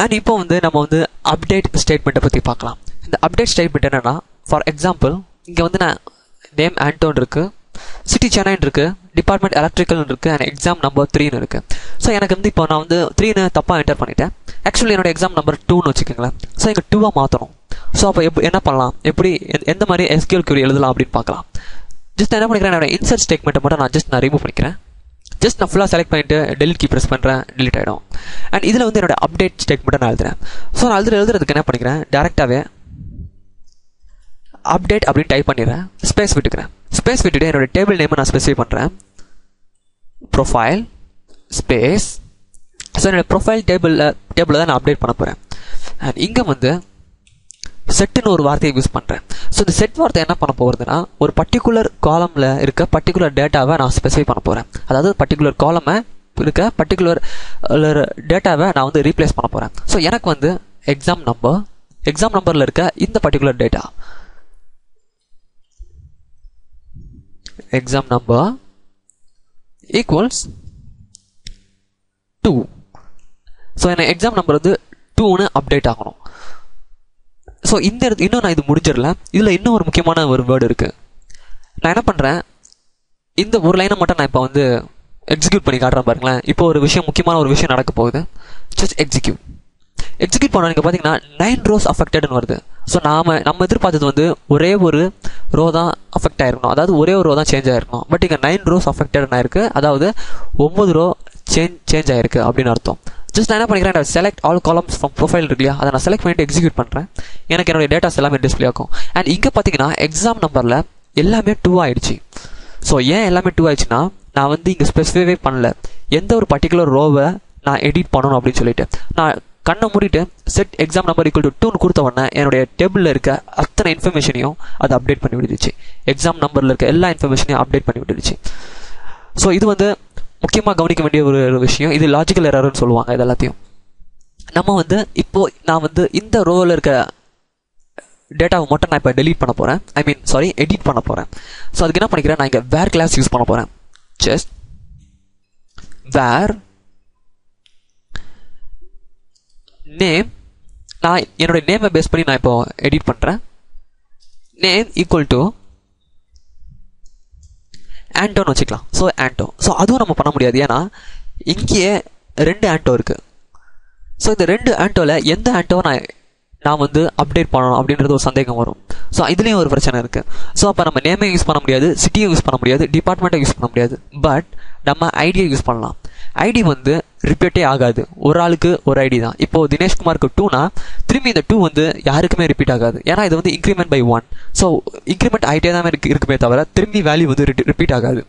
And இப்போ வந்து நம்ம வந்து அப்டேட் ஸ்டேட்மெண்ட்டை பற்றி பார்க்கலாம். இந்த அப்டேட் ஸ்டேட்மெண்ட் என்னென்னா, ஃபார் எக்ஸாம்பிள் இங்கே வந்து நான் நேம் ஆண்டோன் இருக்குது, சிட்டி சென்னைன்னு இருக்குது, டிபார்ட்மெண்ட் எலக்ட்ரிக்கல்னு இருக்குது, அண்ட் எக்ஸாம் நம்பர் 3ன்னு இருக்குது. ஸோ எனக்கு வந்து இப்போ நான் வந்து 3ன்னு தப்பாக என்டர் பண்ணிட்டேன். ஆக்சுவலி என்னோட எக்ஸாம் நம்பர் 2ன்னு வச்சுக்கோங்களேன். ஸோ இங்கே 2 மாற்றணும். ஸோ அப்போ என்ன பண்ணலாம், எப்படி எந்த மாதிரி SQL query எழுதலாம் அப்படின்னு பார்க்கலாம். ஜஸ்ட் என்ன பண்ணிக்கிறேன், என்னோட இன்சர்ட் ஸ்டேட்மெண்ட்டை மட்டும் நான் ரிமூவ் பண்ணிக்கிறேன். ஜஸ்ட் நான் ஃபுல்லாக செலக்ட் பண்ணிட்டு டெலிட் கீ ப்ரெஸ் பண்ணுறேன், டெலிட் ஆகிடும். அண்ட் இதில் வந்து என்னோட அப்டேட் ஸ்டேட்மெண்ட்டை நான் எழுதுறேன். ஸோ நான் எழுதுறதுக்கு என்ன பண்ணிக்கிறேன், டேரெக்டாகவே அப்டேட் அப்படின்னு டைப் பண்ணிடுறேன், ஸ்பேஸ் விட்டுக்கிறேன். ஸ்பேஸ் விட்டுட்டு என்னோட டேபிள் நேமை நான் ஸ்பெசிஃபை பண்ணுறேன், ப்ரொஃபைல் ஸ்பேஸ். ஸோ என்னோட ப்ரொஃபைல் டேபிளில் தான் நான் அப்டேட் பண்ண போகிறேன். அண்ட் இங்கே வந்து செட்டுன்னு ஒரு வார்த்தையை யூஸ் பண்ணுறேன். ஸோ இந்த செட் வார்த்தை என்ன பண்ண போகிறதுனா, ஒரு பர்டிகுலர் காலமில் இருக்க பர்டிகுலர் டேட்டாவை நான் ஸ்பெசிஃபை பண்ண போகிறேன். அதாவது பர்டிகுலர் காலமை இருக்க பர்டிகுலர் டேட்டாவை நான் வந்து ரீப்ளேஸ் பண்ண போகிறேன். ஸோ எனக்கு வந்து எக்ஸாம் நம்பரில் இருக்க இந்த particular data exam number equals 2. So எனக்கு எக்ஸாம் நம்பர் வந்து 2ன்னு அப்டேட் ஆகணும். ஸோ இந்த இன்னும் நான் இது முடிஞ்சிடல. இதில் இன்னும் ஒரு முக்கியமான ஒரு வேர்டு இருக்குது. நான் என்ன பண்ணுறேன், இந்த ஒரு லைனை மட்டும் நான் இப்போ வந்து எக்ஸிக்யூட் பண்ணி காட்டுறேன் பாருங்களேன். இப்போ ஒரு விஷயம், முக்கியமான ஒரு விஷயம் நடக்க போகுது. ஜஸ்ட் எக்ஸிக்யூட் பண்ண நீங்கள் பார்த்தீங்கன்னா 9 rows அஃபெக்டட்னு வருது. ஸோ நம்ம எதிர்பார்த்தது வந்து ஒரே ஒரு ரோ தான் அஃபெக்ட் ஆகிருக்கணும், அதாவது ஒரே ஒரு ரோ தான் சேஞ்ச் ஆகிருக்கணும். பட் இங்கே 9 rows அஃபெக்டட்னு ஆயிருக்கு, அதாவது 9 ரோ சேஞ்ச் ஆகிருக்கு அப்படின்னு அர்த்தம். ஜஸ்ட் நான் என்ன பண்ணிக்கிறேன், select all columns from profile இருக்கு இல்லையா, அதை நான் செலக்ட் பண்ணிட்டு எக்ஸிக்யூட் பண்ணுறேன். எனக்கு என்னுடைய டேட்டாஸ் எல்லாமே டிஸ்பிளே ஆகும். அண்ட் இங்கே பார்த்தீங்கன்னா எக்ஸாம் நம்பரில் எல்லாமே 2 ஆயிடுச்சு. ஸோ ஏன் எல்லாமே 2 ஆயிடுச்சுன்னா, நான் வந்து இங்கே ஸ்பெசிஃபைவே பண்ணல எந்த ஒரு பர்டிகுலர் ரோவை நான் எடிட் பண்ணணும் அப்படின்னு சொல்லிட்டு. நான் கண்ணை மூடிட்டு set exam number equal to 2ன்னு கொடுத்த உடனே என்னுடைய டேபிளில் இருக்க அத்தனை இன்ஃபர்மேஷனையும் அதை அப்டேட் பண்ணி விட்டுருச்சு. எக்ஸாம் நம்பரில் இருக்க எல்லா இன்ஃபர்மேஷனையும் அப்டேட் பண்ணி விட்டுருச்சு. ஸோ இது வந்து முக்கியமாக கவனிக்க வேண்டிய ஒரு விஷயம். இது லாஜிக்கல் எரர்னு சொல்லுவாங்க. இது எல்லாத்தையும் நம்ம வந்து நான் வந்து இந்த ரோவில் இருக்க டேட்டாவை மட்டும் நான் இப்போ டெலீட் பண்ண போகிறேன், எடிட் பண்ண போகிறேன். ஸோ அதுக்கு என்ன பண்ணிக்கிறேன், நான் இங்கே வேர் கிளாஸ் யூஸ் பண்ண போகிறேன். ஜஸ்ட் வேர் நேம், நான் என்னோட நேமை பேஸ் பண்ணி நான் இப்போ எடிட் பண்ணுறேன். நேம் ஈக்குவல் டு ஆண்டோன்னு வச்சுக்கலாம். ஸோ ஆண்டோ. ஸோ அதுவும் நம்ம பண்ண முடியாது, ஏன்னா இங்கேயே 2 ஆண்டோ இருக்குது. ஸோ இந்த 2 ஆண்டோவில் எந்த ஆண்டோவை நான் வந்து அப்டேட் பண்ணணும் அப்படின்றது ஒரு சந்தேகம் வரும். ஸோ இதுலேயும் ஒரு பிரச்சனை இருக்குது. ஸோ அப்போ நம்ம நேமே யூஸ் பண்ண முடியாது, சிட்டியை யூஸ் பண்ண முடியாது, டிபார்ட்மெண்ட்டை யூஸ் பண்ண முடியாது. பட் நம்ம ஐடியை யூஸ் பண்ணலாம். ஐடி வந்து ரிப்பீட்டே ஆகாது, ஒரு ஆளுக்கு ஒரு ஐடி தான். இப்போ தினேஷ்குமாருக்கு 2னா திரும்பி இந்த 2 வந்து யாருக்குமே ரிப்பீட் ஆகாது, ஏன்னா இது வந்து இன்க்ரிமெண்ட் பை 1. ஸோ இன்க்ரிமெண்ட் ஆகிட்டே தான் இருக்குமே தவிர திரும்பி வேல்யூ வந்து ரிப்பீட் ஆகாது.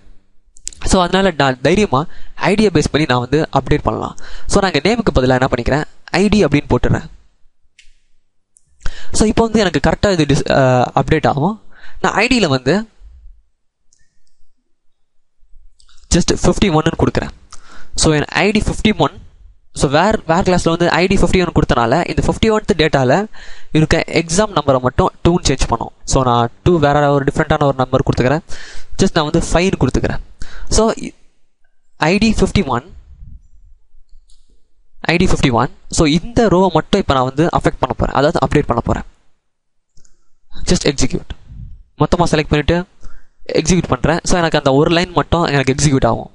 ஸோ அதனால நான் தைரியமாக ஐடியை பேஸ் பண்ணி நான் வந்து அப்டேட் பண்ணலாம். ஸோ நான் இங்கே நேமுக்கு பதிலாக என்ன பண்ணிக்கிறேன், ஐடி அப்படின்னு போட்டுறேன். ஸோ இப்போ வந்து எனக்கு கரெக்டாக இது அப்டேட் ஆகும். நான் ஐடியில் வந்து ஜஸ்ட் 51ன்னு கொடுக்குறேன். So N ID 51. So where கிளாஸில் வந்து ஐடி 51 கொடுத்தனால இந்த 51th டேட்டாவில் இருக்க எக்ஸாம் நம்பரை மட்டும் 2ன்னு சேஞ்ச் பண்ணோம். ஸோ நான் 2 வேற ஒரு டிஃப்ரெண்ட்டான ஒரு நம்பர் கொடுத்துக்கிறேன். ஜஸ்ட் நான் வந்து 5ன்னு கொடுத்துக்கிறேன். So ID 51. ஸோ இந்த ரோவை மட்டும் இப்போ நான் வந்து அஃபெக்ட் பண்ண போகிறேன், அதாவது அப்டேட் பண்ண போகிறேன். ஜஸ்ட் எக்ஸிக்யூட், மொத்தமாக செலக்ட் பண்ணிவிட்டு எக்ஸிக்யூட் பண்ணுறேன். ஸோ எனக்கு அந்த ஒரு லைன் மட்டும் எனக்கு எக்ஸிக்யூட் ஆகும்.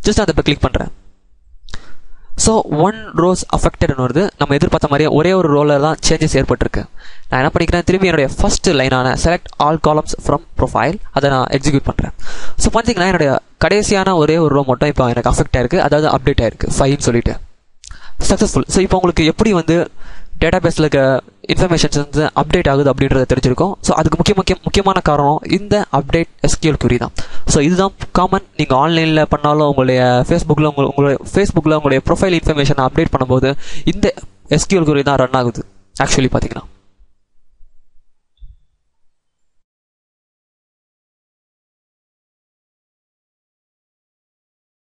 ஜஸ்ட் அதை இப்போ கிளிக் பண்ணுறேன். ஸோ 1 rows அஃபெக்டட்னு வருது. நம்ம எதிர்பார்த்த மாதிரியே ஒரே ஒரு ரோவில் தான் சேஞ்சஸ் ஏற்பட்டிருக்கு. நான் என்ன பண்ணிக்கிறேன், திரும்பி என்னுடைய ஃபர்ஸ்ட் லைனான select all columns from profile அதை நான் எக்ஸிக்யூட் பண்ணுறேன். ஸோ பார்த்தீங்கன்னா என்னுடைய கடைசியான ஒரே ஒரு ரோ மட்டும் இப்போ எனக்கு அஃபெக்ட் ஆயிருக்கு, அதாவது அப்டேட் ஆயிருக்கு 5ன்னு சொல்லிட்டு சக்ஸஸ்ஃபுல். ஸோ இப்போ உங்களுக்கு எப்படி வந்து டேட்டா பேஸில் இருக்க இன்ஃபர்மேஷன்ஸ் வந்து அப்டேட் ஆகுது அப்படின்றத தெரிஞ்சிருக்கும். ஸோ அதுக்கு முக்கியமான காரணம் இந்த அப்டேட் SQL query தான். ஸோ இதுதான் காமன். நீங்கள் ஆன்லைனில் பண்ணாலும் உங்களுடைய ஃபேஸ்புக்கில் உங்களுடைய ப்ரொஃபைல் இன்ஃபர்மேஷனை அப்டேட் பண்ணும்போது இந்த SQL query தான் ரன் ஆகுது ஆக்சுவலி பார்த்தீங்கன்னா.